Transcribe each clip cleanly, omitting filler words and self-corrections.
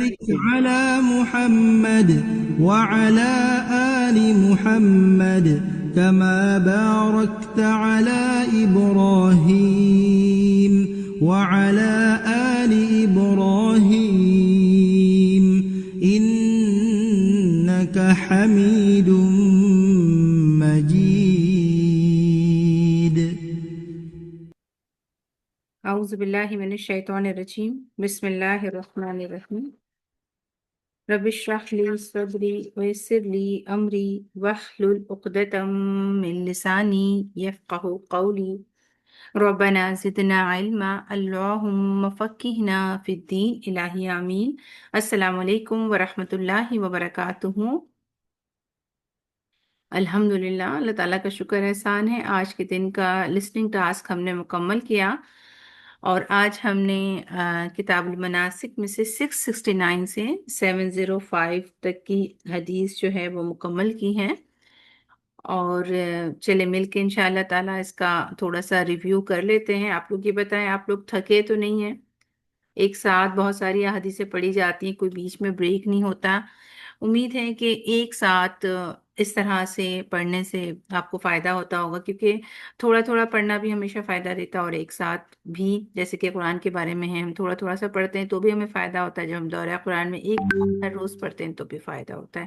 بارك على محمد وعلى آل محمد كما باركت على إبراهيم وعلى آل إبراهيم إنك حميد مجيد. اعوذ باللہ من الشیطان الرجیم بسم اللہ الرحمن الرحیم رب اشرح لی صدری ویسر لی امری واحلل عقدۃ من لسانی یفقہوا قولی ربنا زدنا علما اللہم فقہنا فی الدین الہی آمین۔ السلام علیکم ورحمۃ اللہ وبرکاتہ۔ الحمدللہ، اللہ تعالیٰ کا شکر احسان ہے، آج کے دن کا لسننگ ٹاسک ہم نے مکمل کیا، اور آج ہم نے کتاب المناسک میں سے 669 سے 705 تک کی حدیث جو ہے وہ مکمل کی ہے، اور چلے مل کے انشاءاللہ تعالیٰ اس کا تھوڑا سا ریویو کر لیتے ہیں۔ آپ لوگ یہ بتائیں، آپ لوگ تھکے تو نہیں ہیں؟ ایک ساتھ بہت ساری احادیثیں پڑھی جاتی ہیں، کوئی بیچ میں بریک نہیں ہوتا۔ امید ہے کہ ایک ساتھ اس طرح سے پڑھنے سے آپ کو فائدہ ہوتا ہوگا، کیونکہ تھوڑا تھوڑا پڑھنا بھی ہمیشہ فائدہ دیتا ہے، اور ایک ساتھ بھی، جیسے کہ قرآن کے بارے میں ہے، ہم تھوڑا تھوڑا سا پڑھتے ہیں تو بھی ہمیں فائدہ ہوتا ہے، جب ہم دورہ قرآن میں ایک ہر روز پڑھتے ہیں تو بھی فائدہ ہوتا ہے۔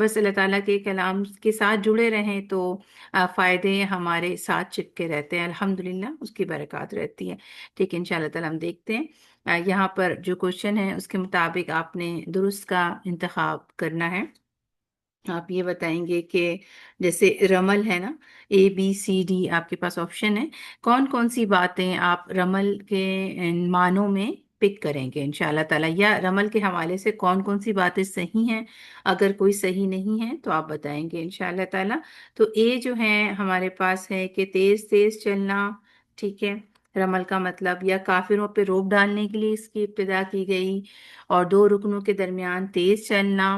بس اللہ تعالیٰ کے کلام کے ساتھ جڑے رہیں تو فائدے ہمارے ساتھ چپکے رہتے ہیں، الحمدللہ اس کی برکات رہتی ہے۔ ٹھیک ہے، انشاءاللہ تعالیٰ ہم دیکھتے ہیں یہاں پر جو کوشچن ہے اس کے مطابق آپ نے درست کا انتخاب کرنا ہے۔ آپ یہ بتائیں گے کہ جیسے رمل ہے نا، ABCD آپ کے پاس آپشن ہے، کون کون سی باتیں آپ رمل کے معنوں میں پک کریں گے انشاءاللہ تعالیٰ، یا رمل کے حوالے سے کون کون سی باتیں صحیح ہیں، اگر کوئی صحیح نہیں ہے تو آپ بتائیں گے انشاءاللہ تعالیٰ۔ تو A جو ہے ہمارے پاس ہے کہ تیز تیز چلنا، ٹھیک ہے، رمل کا مطلب، یا کافروں پہ روک ڈالنے کے لیے اس کی ابتدا کی گئی، اور دو رکنوں کے درمیان تیز چلنا،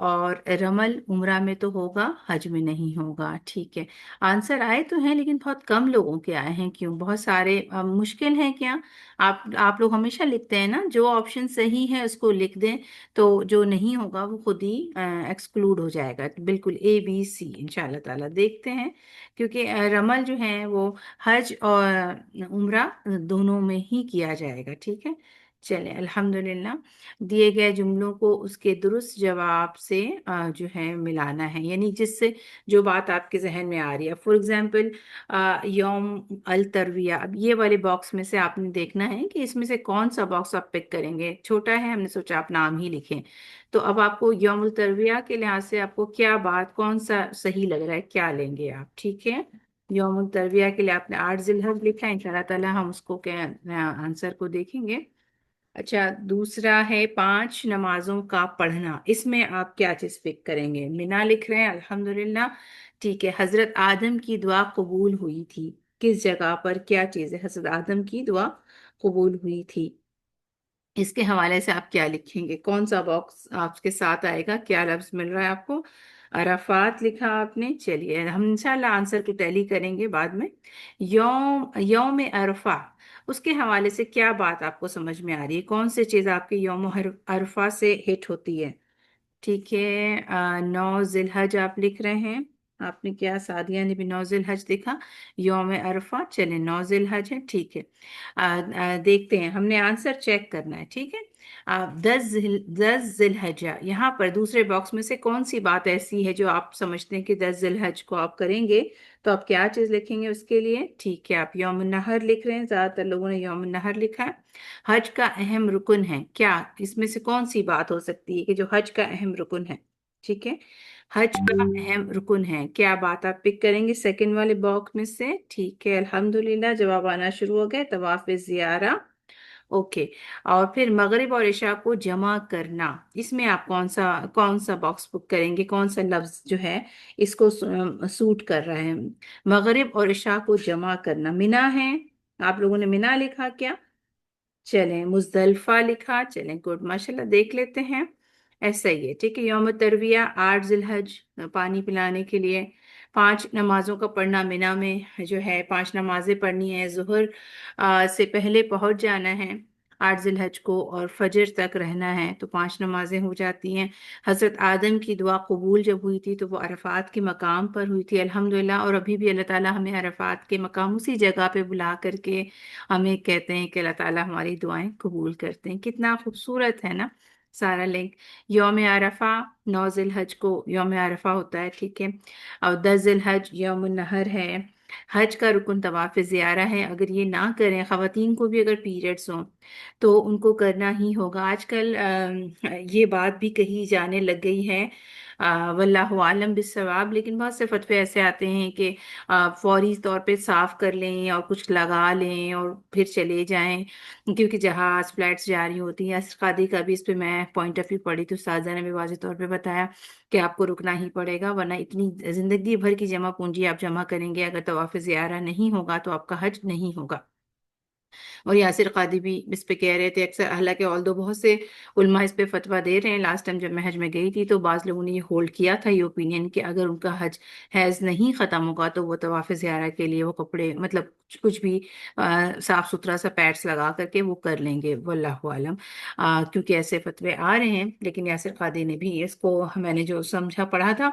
اور رمل عمرہ میں تو ہوگا، حج میں نہیں ہوگا۔ ٹھیک ہے، آنسر آئے تو ہیں لیکن بہت کم لوگوں کے آئے ہیں، کیوں؟ بہت سارے مشکل ہیں کیا؟ آپ لوگ ہمیشہ لکھتے ہیں نا، جو آپشن صحیح ہے اس کو لکھ دیں، تو جو نہیں ہوگا وہ خود ہی ایکسکلوڈ ہو جائے گا۔ بالکل ABC انشاءاللہ تعالیٰ دیکھتے ہیں، کیونکہ رمل جو ہے وہ حج اور عمرہ دونوں میں ہی کیا جائے گا۔ ٹھیک ہے، چلیں الحمدللہ دیے گئے جملوں کو اس کے درست جواب سے جو ہے ملانا ہے، یعنی جس سے جو بات آپ کے ذہن میں آ رہی ہے۔ فار ایگزامپل یوم الترویہ، اب یہ والے باکس میں سے آپ نے دیکھنا ہے کہ اس میں سے کون سا باکس آپ پک کریں گے، چھوٹا ہے، ہم نے سوچا آپ نام ہی لکھیں، تو اب آپ کو یوم الترویہ کے لحاظ سے آپ کو کیا بات، کون سا صحیح لگ رہا ہے، کیا لیں گے آپ؟ ٹھیک ہے، یوم الترویہ کے لیے آپ نے 8 ذی الحج لکھا ہے، انشاءاللہ تعالیٰ ہم اس کو آنسر کو دیکھیں گے۔ اچھا، دوسرا ہے 5 نمازوں کا پڑھنا، اس میں آپ کیا چیز پک کریں گے؟ منا لکھ رہے ہیں، الحمدللہ ٹھیک ہے۔ حضرت آدم کی دعا قبول ہوئی تھی، کس جگہ پر کیا چیز ہے؟ حضرت آدم کی دعا قبول ہوئی تھی، اس کے حوالے سے آپ کیا لکھیں گے؟ کون سا باکس آپ کے ساتھ آئے گا؟ کیا لفظ مل رہا ہے آپ کو؟ عرفات لکھا آپ نے، چلیے ہم انشاءاللہ آنسر کو ٹیلی کریں گے بعد میں۔ یوم عرفہ، اس کے حوالے سے کیا بات آپ کو سمجھ میں آ رہی ہے؟ کون سی چیز آپ کے یوم عرفہ سے ہٹ ہوتی ہے؟ ٹھیک ہے، 9 ذی الحج آپ لکھ رہے ہیں، آپ نے کیا، سعدیہ نے بھی 9 ذی الحج لکھا، یوم عرفہ، چلیں 9 ذی الحج ہے، ٹھیک ہے۔ دیکھتے ہیں، ہم نے آنسر چیک کرنا ہے، ٹھیک ہے۔ 10 ذی الحجہ، یہاں پر دوسرے باکس میں سے کون سی بات ایسی ہے جو آپ سمجھتے ہیں کہ 10 ذی الحج کو آپ کریں گے تو آپ کیا چیز لکھیں گے اس کے لیے؟ ٹھیک ہے، آپ یوم النحر لکھ رہے ہیں، زیادہ تر لوگوں نے یوم النحر لکھا ہے۔ حج کا اہم رکن ہے، کیا اس میں سے کون سی بات ہو سکتی ہے کہ جو حج کا اہم رکن ہے؟ ٹھیک ہے، حج کا اہم رکن ہے، کیا بات آپ پک کریں گے سیکنڈ والے باکس میں سے؟ ٹھیک ہے، الحمدللہ جواب آنا شروع ہو گئے، طواف زیارہ، اوکے۔ اور پھر مغرب اور عشاء کو جمع کرنا، اس میں آپ کون سا باکس بک کریں گے؟ کون سا لفظ جو ہے اس کو سوٹ کر رہا ہے؟ مغرب اور عشاء کو جمع کرنا، منا ہے، آپ لوگوں نے منا لکھا کیا؟ چلیں مزدلفہ لکھا، چلیں گڈ، ماشاءاللہ دیکھ لیتے ہیں، ایسا ہی ہے، ٹھیک ہے۔ یوم ترویہ 8 ذی الحج، پانی پلانے کے لیے 5 نمازوں کا پڑھنا، منا میں جو ہے 5 نمازیں پڑھنی ہے، ظہر سے پہلے پہنچ جانا ہے، 8 ذی الحج کو اور فجر تک رہنا ہے تو 5 نمازیں ہو جاتی ہیں۔ حضرت آدم کی دعا قبول جب ہوئی تھی تو وہ عرفات کے مقام پر ہوئی تھی الحمدللہ، اور ابھی بھی اللہ تعالیٰ ہمیں عرفات کے مقام اسی جگہ پہ بلا کر کے ہمیں کہتے ہیں کہ اللہ تعالیٰ ہماری دعائیں قبول کرتے ہیں۔ کتنا خوبصورت ہے نا سارا لنک۔ یوم عرفہ 9 ذی الحج کو یوم عرفہ ہوتا ہے، ٹھیک ہے، اور 10 ذی الحج یوم النحر ہے۔ حج کا رکن طواف زیارہ ہے، اگر یہ نہ کریں، خواتین کو بھی اگر پیریڈز ہوں تو ان کو کرنا ہی ہوگا۔ آج کل یہ بات بھی کہی جانے لگ گئی ہے، واللہ عالم بالصواب، لیکن بہت سے فتوے ایسے آتے ہیں کہ فوری طور پہ صاف کر لیں اور کچھ لگا لیں اور پھر چلے جائیں، کیونکہ جہاز فلائٹس جاری ہوتی ہیں۔ قادی کا بھی اس پہ میں پوائنٹ آف ویو پڑھی تو استاذہ نے بھی واضح طور پہ بتایا کہ آپ کو رکنا ہی پڑے گا، ورنہ اتنی زندگی بھر کی جمع پونجی آپ جمع کریں گے، اگر طواف زیارہ نہیں ہوگا تو آپ کا حج نہیں ہوگا۔ اور یاسر قادی بھی اس پہ کہہ رہے تھے اکثر، حالانکہ آلدو بہت سے علماء اس پہ فتویٰ دے رہے ہیں۔ لاسٹ ٹائم جب میں حج میں گئی تھی تو بعض لوگوں نے یہ ہولڈ کیا تھا، یہ اوپینین، کہ اگر ان کا حیض نہیں ختم ہوگا تو وہ طواف زیارہ کے لیے وہ کپڑے، مطلب کچھ بھی صاف ستھرا سا پیڈس لگا کر کے وہ کر لیں گے، واللہ عالم، کیونکہ ایسے فتوے آ رہے ہیں۔ لیکن یاسر قادی نے بھی اس کو، میں نے جو سمجھا پڑھا تھا،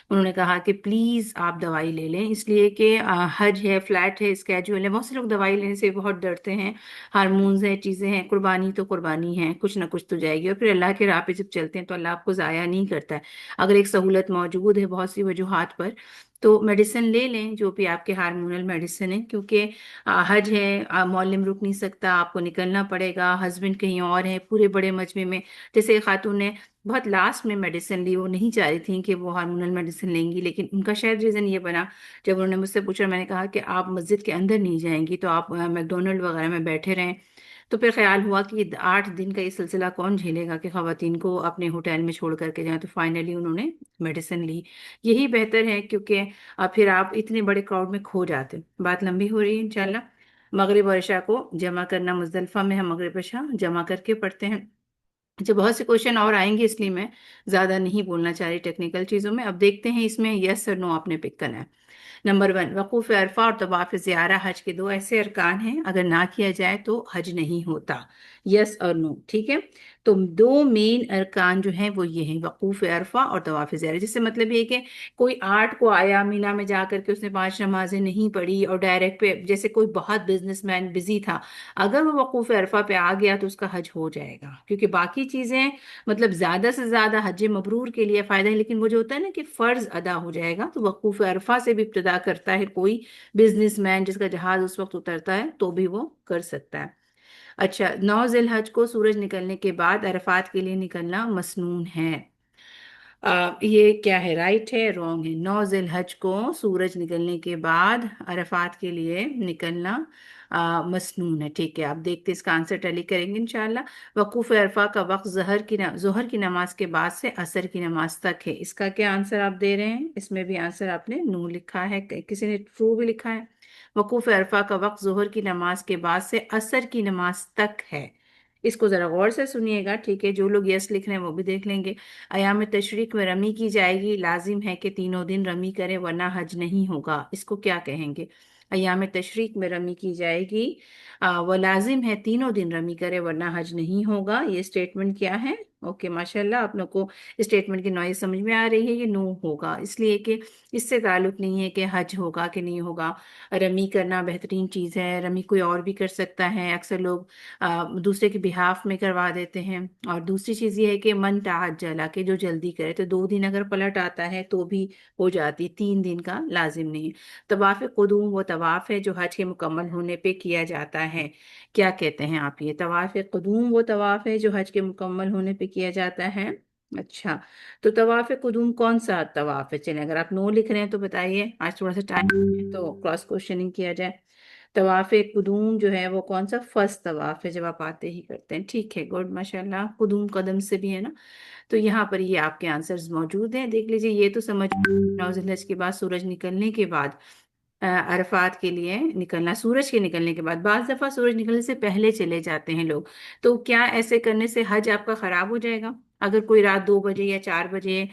انہوں نے کہا کہ پلیز آپ دوائی لے لیں، اس لیے کہ حج ہے، فلیٹ ہے، اسکیجول ہے، بہت سے لوگ دوائی لینے سے بہت ڈرتے ہیں، ہارمونز ہیں، چیزیں ہیں، قربانی تو قربانی ہے، کچھ نہ کچھ تو جائے گی، اور پھر اللہ کے راہ پہ جب چلتے ہیں تو اللہ آپ کو ضائع نہیں کرتا ہے۔ اگر ایک سہولت موجود ہے بہت سی وجوہات پر تو میڈیسن لے لیں، جو بھی آپ کے ہارمونل میڈیسن ہے، کیونکہ حج ہے، معلم رک نہیں سکتا، آپ کو نکلنا پڑے گا، ہسبینڈ کہیں اور ہیں پورے بڑے مجمع میں۔ جیسے ایک خاتون نے بہت لاسٹ میں میڈیسن لی، وہ نہیں چاہ رہی تھیں کہ وہ ہارمونل میڈیسن لیں گی، لیکن ان کا شاید ریزن یہ بنا، جب انہوں نے مجھ سے پوچھا، میں نے کہا کہ آپ مسجد کے اندر نہیں جائیں گی تو آپ میک ڈونلڈ وغیرہ میں بیٹھے رہیں، تو پھر خیال ہوا کہ 8 دن کا یہ سلسلہ کون جھیلے گا کہ خواتین کو اپنے ہوٹل میں چھوڑ کر کے جائیں، تو فائنلی انہوں نے میڈیسن لی۔ یہی بہتر ہے، کیونکہ پھر آپ اتنے بڑے کراؤڈ میں کھو جاتے۔ بات لمبی ہو رہی ہے انشاءاللہ۔ مغرب اور عشاء کو جمع کرنا، مزدلفہ میں ہم مغرب عشاء جمع کر کے پڑھتے ہیں۔ اچھا، بہت سے کوشچن اور آئیں گے، اس لیے میں زیادہ نہیں بولنا چاہ رہی ٹیکنیکل چیزوں میں۔ اب دیکھتے ہیں اس میں یس اور نو آپ نے پک کرنا ہے۔ نمبر 1، وقوف عرفہ اور طواف زیارہ حج کے 2 ایسے ارکان ہیں، اگر نہ کیا جائے تو حج نہیں ہوتا، یس اور نو، ٹھیک ہے۔ تو 2 مین ارکان جو ہیں وہ یہ ہیں، وقوف عرفہ اور طواف زیارہ، جس سے مطلب یہ کہ کوئی 8 کو آیا مینا میں جا کر کے اس نے 5 نمازیں نہیں پڑھی اور ڈائریکٹ پہ، جیسے کوئی بہت بزنس مین بزی تھا، اگر وہ وقوف عرفہ پہ آ گیا تو اس کا حج ہو جائے گا، کیونکہ باقی چیزیں مطلب زیادہ سے زیادہ حج مبرور کے لیے فائدہ ہے، لیکن وہ جو ہوتا ہے نا کہ فرض ادا ہو جائے گا، تو وقوف عرفہ سے بھی ابتدا کرتا ہے کوئی بزنس مین جس کا جہاز اس وقت اترتا ہے تو بھی وہ کر سکتا ہے۔ اچھا، 9 ذی الحج کو سورج نکلنے کے بعد عرفات کے لیے نکلنا مسنون ہے۔ یہ کیا ہے، رائٹ ہے رانگ ہے؟ 9 ذی الحج کو سورج نکلنے کے بعد عرفات کے لیے نکلنا مسنون ہے، ٹھیک ہے۔ آپ دیکھتے اس کا آنسر ٹیلی کریں گے انشاءاللہ۔ وقوف عرفہ کا وقت ظہر کی نماز کے بعد سے عصر کی نماز تک ہے، اس کا کیا آنسر آپ دے رہے ہیں؟ اس میں بھی آنسر آپ نے نو لکھا ہے، کسی نے ٹرو بھی لکھا ہے۔ وقوف عرفہ کا وقت ظہر کی نماز کے بعد سے عصر کی نماز تک ہے، اس کو ذرا غور سے سنیے گا، ٹھیک ہے۔ جو لوگ یس لکھ رہے ہیں وہ بھی دیکھ لیں گے۔ ایام تشریق میں رمی کی جائے گی، لازم ہے کہ تینوں دن رمی کرے ورنہ حج نہیں ہوگا، اس کو کیا کہیں گے؟ ایام تشریق میں رمی کی جائے گی، وہ لازم ہے تینوں دن رمی کرے ورنہ حج نہیں ہوگا، یہ اسٹیٹمنٹ کیا ہے؟ اوکے، ماشاءاللہ آپ لوگ کو اسٹیٹمنٹ کی نوعیت سمجھ میں آ رہی ہے، یہ نو ہوگا، اس لیے کہ اس سے تعلق نہیں ہے کہ حج ہوگا کہ نہیں ہوگا۔ رمی کرنا بہترین چیز ہے، رمی کوئی اور بھی کر سکتا ہے، اکثر لوگ دوسرے کے بہاف میں کروا دیتے ہیں۔ اور دوسری چیز یہ ہے کہ من تعجل، کہ جو جلدی کرے، تو 2 دن اگر پلٹ آتا ہے تو بھی ہو جاتی، 3 دن کا لازم نہیں ہے۔ طواف قدوم وہ طواف ہے جو حج کے مکمل ہونے پہ کیا جاتا ہے، کیا کہتے ہیں آپ؟ یہ طواف قدوم وہ طواف ہے جو حج کے مکمل ہونے پہ کیا جاتا ہے۔ اچھا، تو طواف قدوم کون سا طواف ہے؟ چلیں، اگر آپ نو لکھ رہے ہیں تو بتائیے، آج تھوڑا سا ٹائم ہے تو کراس کوشچننگ کیا جائے۔ طواف قدوم جو ہے وہ کون سا فرسٹ طواف ہے جب آپ آتے ہی کرتے ہیں، ٹھیک ہے، گڈ، ماشاءاللہ، قدوم قدم سے بھی ہے نا، تو یہاں پر یہ آپ کے آنسرز موجود ہیں، دیکھ لیجئے۔ یہ تو سمجھ 9 ذی الحج کے بعد سورج نکلنے کے بعد عرفات کے لیے نکلنا، سورج کے نکلنے کے بعد، بعض دفعہ سورج نکلنے سے پہلے چلے جاتے ہیں لوگ، تو کیا ایسے کرنے سے حج آپ کا خراب ہو جائے گا؟ اگر کوئی رات 2 بجے یا 4 بجے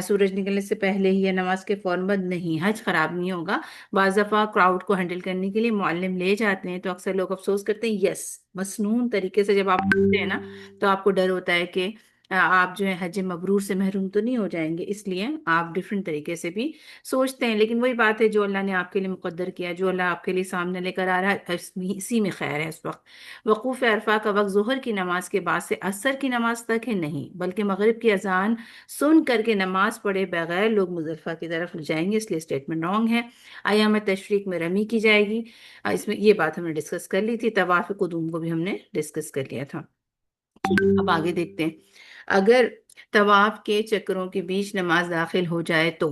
سورج نکلنے سے پہلے ہی یا نماز کے فوراً بعد نہیں، حج خراب نہیں ہوگا۔ بعض دفعہ کراؤڈ کو ہینڈل کرنے کے لیے معلم لے جاتے ہیں تو اکثر لوگ افسوس کرتے ہیں، یس مسنون طریقے سے جب آپ پڑھتے ہیں نا تو آپ کو ڈر ہوتا ہے کہ آپ جو ہے حج مبرور سے محروم تو نہیں ہو جائیں گے، اس لیے آپ ڈفرینٹ طریقے سے بھی سوچتے ہیں۔ لیکن وہی بات ہے، جو اللہ نے آپ کے لیے مقدر کیا، جو اللہ آپ کے لیے سامنے لے کر آ رہا ہے، اسی میں خیر ہے اس وقت۔ وقوف عرفہ کا وقت ظہر کی نماز کے بعد سے عصر کی نماز تک ہے نہیں، بلکہ مغرب کی اذان سن کر کے نماز پڑھے بغیر لوگ مزدلفہ کی طرف جائیں گے، اس لیے اسٹیٹمنٹ رانگ ہے۔ ایام تشریق میں رمی کی جائے گی، اس میں یہ بات ہم نے ڈسکس کر لی تھی۔ طواف قدوم کو بھی ہم نے ڈسکس کر لیا تھا۔ اب آگے دیکھتے ہیں، اگر طواف کے چکروں کے بیچ نماز داخل ہو جائے تو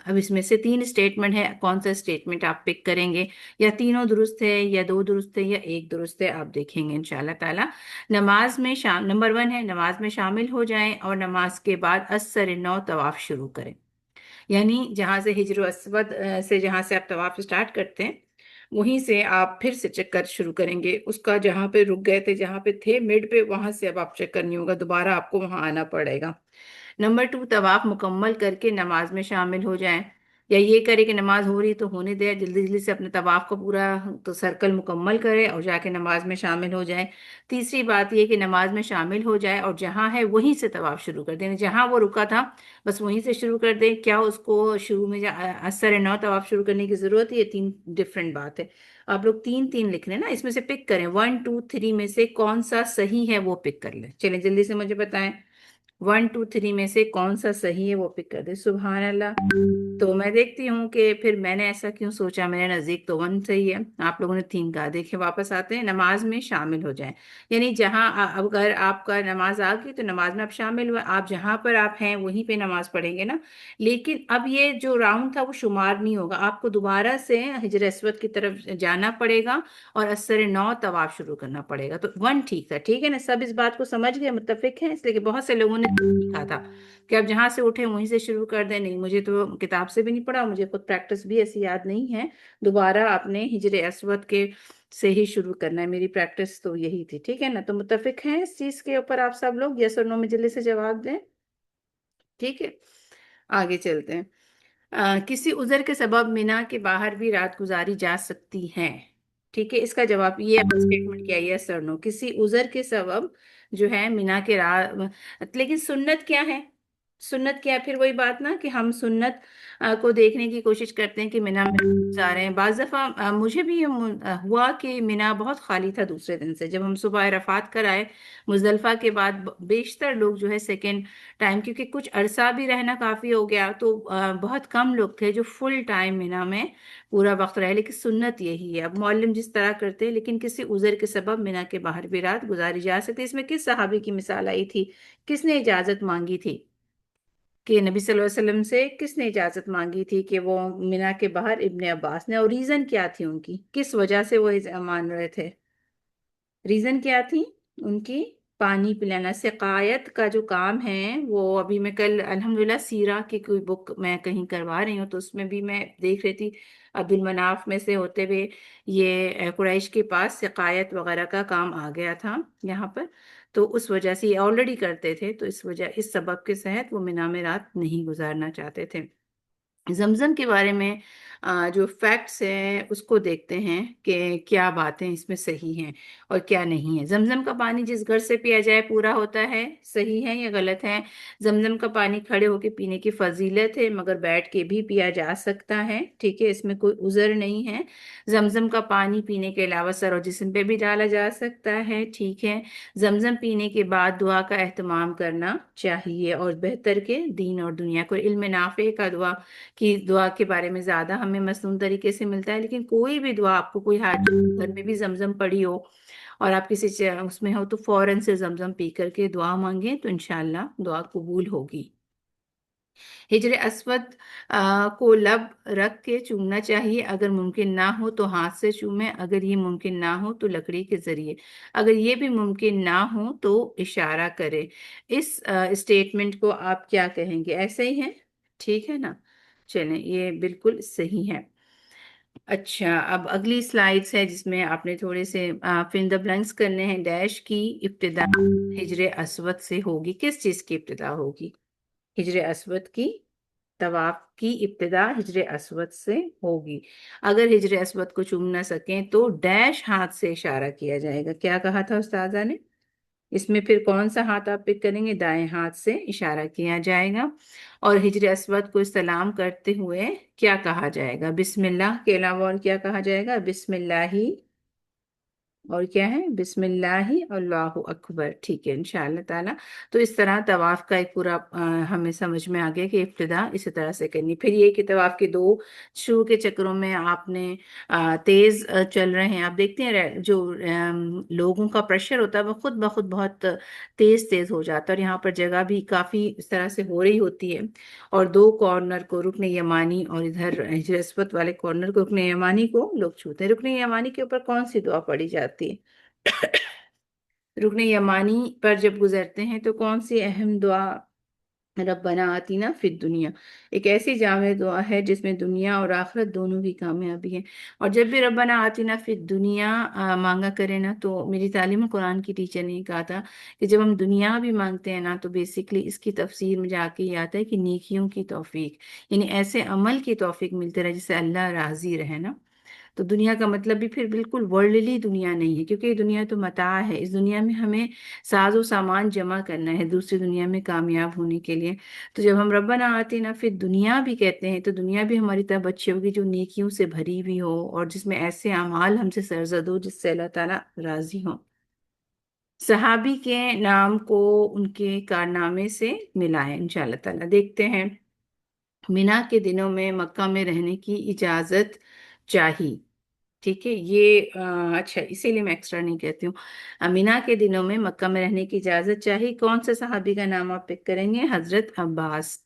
اب اس میں سے 3 اسٹیٹمنٹ ہے، کون سا اسٹیٹمنٹ آپ پک کریں گے؟ یا تینوں درست ہے، یا 2 درست ہے، یا 1 درست ہے، آپ دیکھیں گے انشاءاللہ تعالی۔ نماز میں نمبر 1 ہے نماز میں شامل ہو جائیں اور نماز کے بعد اثر نو طواف شروع کریں، یعنی جہاں سے حجر اسود سے جہاں سے آپ طواف سٹارٹ کرتے ہیں وہیں سے آپ پھر سے چکر شروع کریں گے، اس کا جہاں پہ رک گئے تھے، جہاں پہ تھے مڈ پہ، وہاں سے اب آپ چکر نہیں ہوگا، دوبارہ آپ کو وہاں آنا پڑے گا۔ نمبر 2، طواف مکمل کر کے نماز میں شامل ہو جائیں، یا یہ کرے کہ نماز ہو رہی تو ہونے دے، جلدی جلدی سے اپنے طواف کو پورا تو سرکل مکمل کرے اور جا کے نماز میں شامل ہو جائیں۔ تیسری بات یہ کہ نماز میں شامل ہو جائے اور جہاں ہے وہیں سے طواف شروع کر دیں، یعنی جہاں وہ رکا تھا بس وہیں سے شروع کر دیں۔ کیا اس کو شروع میں اثر نو طواف شروع کرنے کی ضرورت ہے؟ یہ 3 ڈفرینٹ بات ہے۔ آپ لوگ 3 لکھ لیں نا، اس میں سے پک کریں 1 2 3 میں سے کون سا صحیح ہے وہ پک کر لیں۔ چلیں جلدی سے مجھے بتائیں، 1 2 3 میں سے کون سا صحیح ہے وہ پک کر دیں۔ سبحان اللہ۔ تو میں دیکھتی ہوں کہ پھر میں نے ایسا کیوں سوچا، میرے نزدیک تو 1 صحیح ہے، آپ لوگوں نے 3 کہا۔ دیکھیں واپس آتے ہیں، نماز میں شامل ہو جائیں، یعنی جہاں اگر آپ کا نماز آ گئی تو نماز میں آپ شامل ہوئے، آپ جہاں پر آپ ہیں وہیں پہ نماز پڑھیں گے نا۔ لیکن اب یہ جو راؤنڈ تھا وہ شمار نہیں ہوگا، آپ کو دوبارہ سے حجر اسود کی طرف جانا پڑے گا اور اثر نو طواف شروع کرنا پڑے گا۔ تو 1 ٹھیک تھا، ٹھیک ہے نا، سب اس بات کو سمجھ گئے، متفق ہیں؟ اس لیے کہ بہت سے لوگوں نے لکھا تھا کہ آپ جہاں سے اٹھیں وہیں سے شروع کر دیں، نہیں مجھے تو کتاب سے بھی نہیں پڑھا، مجھے خود پریکٹس بھی ایسی یاد نہیں ہے، دوبارہ اپنے ہجر اسود کے سے ہی شروع کرنا ہے، میری پریکٹس تو یہی تھی، ٹھیک ہے نا۔ تو متفق ہیں اس چیز کے اوپر آپ سب لوگ؟ یس اور نو میں جلدی سے جواب دیں، ٹھیک ہے۔ آگے چلتے ہیں، کسی عذر کے سبب مینا کے باہر بھی رات گزاری جا سکتی ہے، ٹھیک ہے۔ اس کا جواب یہ اسٹیٹمنٹ کیا ہے، یس اور نو، کسی عذر کے سبب جو ہے مینا کے رات، لیکن سنت کیا ہے؟ سنت کیا ہے؟ پھر وہی بات نا کہ ہم سنت کو دیکھنے کی کوشش کرتے ہیں کہ مینا میں گزارے ہیں۔ بعض دفعہ مجھے بھی ہوا کہ مینا بہت خالی تھا دوسرے دن سے، جب ہم صبح عرفات کر آئے مزدلفہ کے بعد، بیشتر لوگ جو ہے سیکنڈ ٹائم، کیونکہ کچھ عرصہ بھی رہنا کافی ہو گیا تو بہت کم لوگ تھے جو فل ٹائم مینا میں پورا وقت رہے، لیکن سنت یہی ہے۔ اب معلم جس طرح کرتے ہیں، لیکن کسی عذر کے سبب مینا کے باہر بھی رات گزاری جا سکتی ہے۔ اس میں کس صحابی کی مثال آئی تھی؟ کس نے اجازت مانگی تھی کہ نبی صلی اللہ علیہ وسلم سے کس نے اجازت مانگی تھی کہ وہ مینا کے باہر؟ ابن عباس نے۔ اور ریزن کیا تھی ان کی، کس وجہ سے وہ مان رہے تھے؟ ریزن کیا تھی ان کی؟ پانی پلانا، سقایت کا جو کام ہے وہ ابھی میں کل الحمدللہ سیرہ کی کوئی بک میں کہیں کروا رہی ہوں تو اس میں بھی میں دیکھ رہی تھی، عبد المناف میں سے ہوتے ہوئے یہ قریش کے پاس سقایت وغیرہ کا کام آ گیا تھا یہاں پر، تو اس وجہ سے یہ آلریڈی کرتے تھے، تو اس سبب کے تحت وہ مینا میں رات نہیں گزارنا چاہتے تھے۔ زمزم کے بارے میں جو فیکٹس ہیں اس کو دیکھتے ہیں کہ کیا باتیں اس میں صحیح ہیں اور کیا نہیں ہے۔ زمزم کا پانی جس گھر سے پیا جائے پورا ہوتا ہے، صحیح ہے یا غلط ہے؟ زمزم کا پانی کھڑے ہو کے پینے کی فضیلت ہے، مگر بیٹھ کے بھی پیا جا سکتا ہے، ٹھیک ہے، اس میں کوئی عذر نہیں ہے۔ زمزم کا پانی پینے کے علاوہ سر اور جسم پہ بھی ڈالا جا سکتا ہے، ٹھیک ہے۔ زمزم پینے کے بعد دعا کا اہتمام کرنا چاہیے، اور بہتر کے دین اور دنیا کو علم نافع کا دعا کے بارے میں زیادہ ہمیں مسنون طریقے سے ملتا ہے، لیکن کوئی بھی دعا، آپ کو کوئی حاجت گھر میں بھی زمزم پڑی ہو اور آپ کسی اس میں ہو تو فوراً سے زمزم پی کر کے دعا مانگیں تو انشاءاللہ دعا قبول ہوگی۔ ہجر اسود کو لب رکھ کے چومنا چاہیے، اگر ممکن نہ ہو تو ہاتھ سے چومیں، اگر یہ ممکن نہ ہو تو لکڑی کے ذریعے، اگر یہ بھی ممکن نہ ہو تو اشارہ کرے۔ اس اسٹیٹمنٹ کو آپ کیا کہیں گے؟ ایسے ہی ہے، ٹھیک ہے نا؟ چلیں یہ بالکل صحیح ہے۔ اچھا، اب اگلی سلائیڈس ہے جس میں آپ نے تھوڑے سے فل دا بلینکس کرنے ہیں. ڈیش کی ابتدا ہجر اسود سے ہوگی. کس چیز کی ابتدا ہوگی؟ ہجر اسود کی. طواف کی ابتدا ہجر اسود سے ہوگی. اگر ہجر اسود کو چوم نہ سکیں تو ڈیش ہاتھ سے اشارہ کیا جائے گا. کیا کہا تھا استاذہ نے؟ اس میں پھر کون سا ہاتھ آپ پک کریں گے؟ دائیں ہاتھ سے اشارہ کیا جائے گا. اور ہجر اسود کو استلام کرتے ہوئے کیا کہا جائے گا؟ بسم اللہ کے علاوہ اور کیا کہا جائے گا؟ بسم اللہ ہی، اور کیا ہے؟ بسم اللہ اللہ اکبر. ٹھیک ہے انشاءاللہ تعالی. تو اس طرح طواف کا ایک پورا ہمیں سمجھ میں آ گیا کہ ابتدا اسی طرح سے کرنی. پھر یہ کہ طواف کے دو شروع کے چکروں میں آپ نے تیز چل رہے ہیں. آپ دیکھتے ہیں جو لوگوں کا پریشر ہوتا ہے وہ خود بخود بہت تیز تیز ہو جاتا ہے. اور یہاں پر جگہ بھی کافی اس طرح سے ہو رہی ہوتی ہے. اور دو کارنر کو رکن یمانی اور ادھر ہجر اسود والے کارنر کو رکن یمانی کو لوگ چھوتے ہیں. رکن یمانی کے اوپر کون سی دعا پڑھی جاتی ہے؟ رکن یمانی پر جب گزرتے ہیں تو کون سی اہم دعا؟ ربنا آتینا فی الدنیا. ایک ایسی جامع دعا ہے جس میں دنیا اور آخرت دونوں کی کامیابی ہے. اور جب بھی ربنا آتینا فی الدنیا مانگا کرے نا، تو میری تعلیم قرآن کی ٹیچر نے کہا تھا کہ جب ہم دنیا بھی مانگتے ہیں نا تو بیسیکلی اس کی تفسیر میں جا کے یہ آتا ہے کہ نیکیوں کی توفیق، یعنی ایسے عمل کی توفیق ملتے رہے جس سے اللہ راضی رہے نا. تو دنیا کا مطلب بھی پھر بالکل ورلڈلی دنیا نہیں ہے، کیونکہ یہ دنیا تو متاع ہے. اس دنیا میں ہمیں ساز و سامان جمع کرنا ہے دوسری دنیا میں کامیاب ہونے کے لیے. تو جب ہم ربنا آتینا فی الدنیا بھی کہتے ہیں تو دنیا بھی ہماری طرح بچی ہوگی جو نیکیوں سے بھری ہوئی ہو اور جس میں ایسے اعمال ہم سے سرزد ہو جس سے اللہ تعالیٰ راضی ہو. صحابی کے نام کو ان کے کارنامے سے ملائیں انشاءاللہ تعالیٰ. دیکھتے ہیں. مینا کے دنوں میں مکہ میں رہنے کی اجازت چاہی. ٹھیک ہے یہ اچھا، اسی لیے میں ایکسٹرا نہیں کہتی ہوں. مینا کے دنوں میں مکہ میں رہنے کی اجازت چاہیے. کون سے صحابی کا نام آپ پک کریں گے؟ حضرت عباس.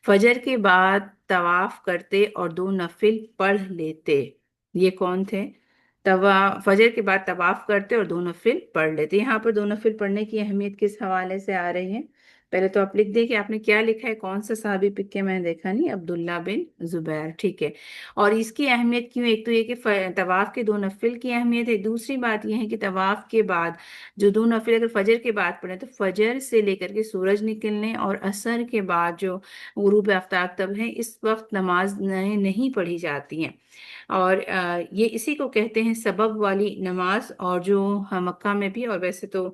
فجر کے بعد طواف کرتے اور دو نفل پڑھ لیتے. یہ کون تھے؟ فجر کے بعد طواف کرتے اور دو نفل پڑھ لیتے. یہاں پر دو نفل پڑھنے کی اہمیت کس حوالے سے آ رہی ہے؟ پہلے تو آپ لکھ دیں کہ آپ نے کیا لکھا ہے، کون سا صحابی پک کے میں نے دیکھا نہیں. عبداللہ بن زبیر. ٹھیک ہے. اور اس کی اہمیت کیوں؟ ایک تو یہ کہ طواف کے دو نفل کی اہمیت ہے. دوسری بات یہ ہے کہ طواف کے بعد جو دو نفل اگر فجر کے بعد پڑھیں تو فجر سے لے کر کے سورج نکلنے اور عصر کے بعد جو غروب آفتاب تک ہے اس وقت نماز نہیں پڑھی جاتی ہیں. اور یہ اسی کو کہتے ہیں سبب والی نماز. اور جو مکہ میں بھی، اور ویسے تو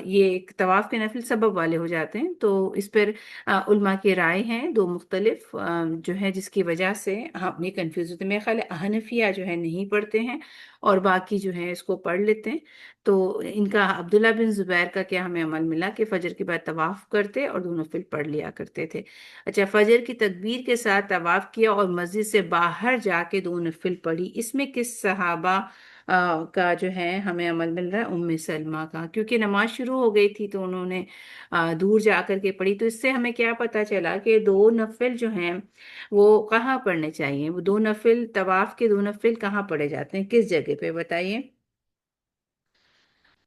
یہ طواف کے نفل سبب والے ہو جاتے ہیں. تو اس پر علماء کی رائے ہیں دو مختلف جو ہے جس کی وجہ سے ہم یہ کنفیوز ہوتے ہیں. میرے خیال ہے حنفیہ جو ہے نہیں پڑھتے ہیں اور باقی جو ہے اس کو پڑھ لیتے ہیں. تو ان کا عبداللہ بن زبیر کا کیا ہمیں عمل ملا کہ فجر کے بعد طواف کرتے اور دو نفل پڑھ لیا کرتے تھے. اچھا، فجر کی تکبیر کے ساتھ طواف کیا اور مسجد سے باہر جا کے دو نفل پڑھی. اس میں کس صحابہ کا جو ہے ہمیں عمل مل رہا ہے؟ ام سلمہ کا. کیونکہ نماز شروع ہو گئی تھی تو انہوں نے دور جا کر کے پڑھی. تو اس سے ہمیں کیا پتا چلا کہ دو نفل جو ہیں وہ کہاں پڑھنے چاہیے؟ وہ دو نفل، طواف کے دو نفل کہاں پڑھے جاتے ہیں؟ کس جگہ پہ بتائیے؟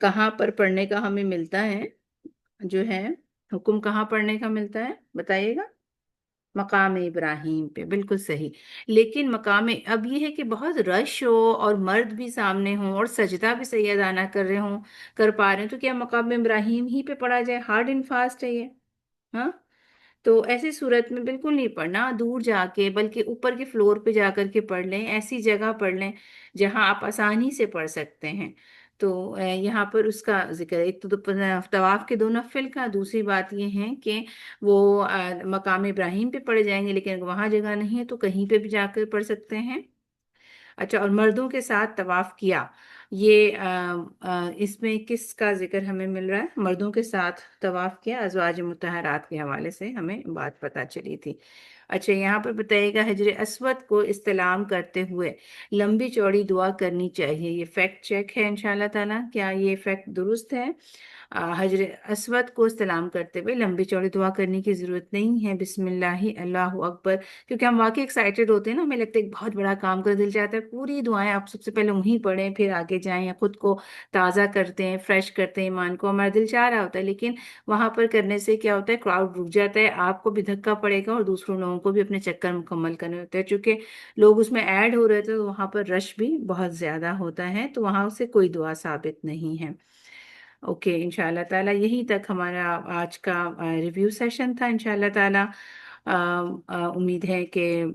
کہاں پر پڑھنے کا ہمیں ملتا ہے جو ہے حکم؟ کہاں پڑھنے کا ملتا ہے بتائیے گا؟ مقام ابراہیم پہ. بالکل صحیح. لیکن مقام اب یہ ہے کہ بہت رش ہو اور مرد بھی سامنے ہوں اور سجدہ بھی صحیح ادا نہ کر رہے ہوں، کر پا رہے ہیں، تو کیا مقام ابراہیم ہی پہ پڑھا جائے؟ ہارڈ اینڈ فاسٹ ہے یہ. ہاں، تو ایسی صورت میں بالکل نہیں پڑھنا دور جا کے، بلکہ اوپر کے فلور پہ جا کر کے پڑھ لیں. ایسی جگہ پڑھ لیں جہاں آپ آسانی سے پڑھ سکتے ہیں. تو یہاں پر اس کا ذکر ہے. ایک تو طواف کے دو نفل کا، دوسری بات یہ ہے کہ وہ مقام ابراہیم پہ پڑھے جائیں گے، لیکن اگر وہاں جگہ نہیں ہے تو کہیں پہ بھی جا کر پڑھ سکتے ہیں. اچھا، اور مردوں کے ساتھ طواف کیا، یہ اس میں کس کا ذکر ہمیں مل رہا ہے؟ مردوں کے ساتھ طواف کیا، ازواج مطہرات کے حوالے سے ہمیں بات پتہ چلی تھی. اچھا، یہاں پر بتائیے گا حجر اسود کو استلام کرتے ہوئے لمبی چوڑی دعا کرنی چاہیے. یہ فیکٹ چیک ہے انشاءاللہ تعالیٰ. کیا یہ فیکٹ درست ہے؟ حجر اسود کو استلام کرتے ہوئے لمبی چوڑی دعا کرنے کی ضرورت نہیں ہے. بسم اللہ اللہ اکبر. کیونکہ ہم واقعی ایکسائٹیڈ ہوتے ہیں نا, ہمیں لگتا ہے ایک بہت بڑا کام کر, دل چاہتا ہے پوری دعائیں آپ سب سے پہلے وہیں پڑھیں, پھر آگے جائیں, یا خود کو تازہ کرتے ہیں, فریش کرتے ہیں ایمان کو. ہمارا دل چاہ رہا ہوتا ہے, لیکن وہاں پر کرنے سے کیا ہوتا ہے, کراؤڈ رک جاتا ہے, آپ کو بھی دھکا پڑے گا اور دوسروں لوگوں کو بھی اپنے چکر مکمل کرنے ہوتے ہیں. چونکہ لوگ اس میں ایڈ ہو رہے تھے تو وہاں پر رش بھی بہت زیادہ ہوتا ہے, تو وہاں سے کوئی دعا ثابت نہیں ہے. اوکے, انشاءاللہ تعالیٰ یہیں تک ہمارا آج کا ریویو سیشن تھا. انشاءاللہ تعالیٰ امید ہے کہ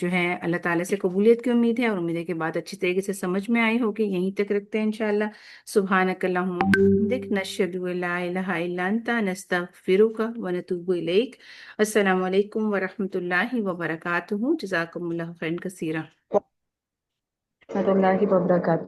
جو ہے اللہ تعالیٰ سے قبولیت کی امید ہے, اور امید ہے کہ بات اچھی طریقے سے سمجھ میں آئی ہوگی. یہیں تک رکھتے ہیں انشاءاللہ. سبحانک اللہم و بحمدک, نشہد ان لا الہ الا انت, نستغفرک و نتوب الیک. السلام علیکم ورحمۃ اللہ وبرکاتہ. جزاکم اللہ خیرا کثیرا. ورحمۃ اللہ وبرکاتہ.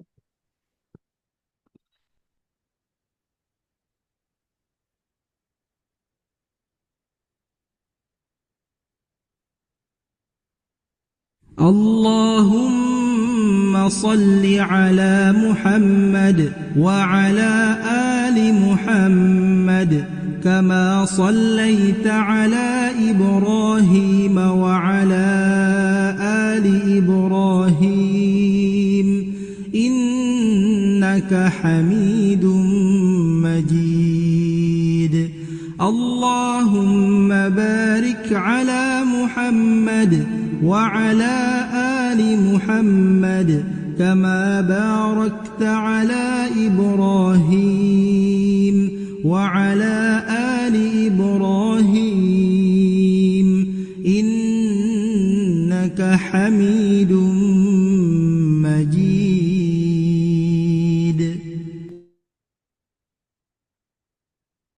اللهم صل على محمد وعلى آل محمد كما صليت على إبراهيم وعلى آل إبراهيم إنك حميد مجيد. اللهم بارك على محمد وعلى آل محمد كما باركت على إبراهيم وعلى آل إبراهيم إنك حميد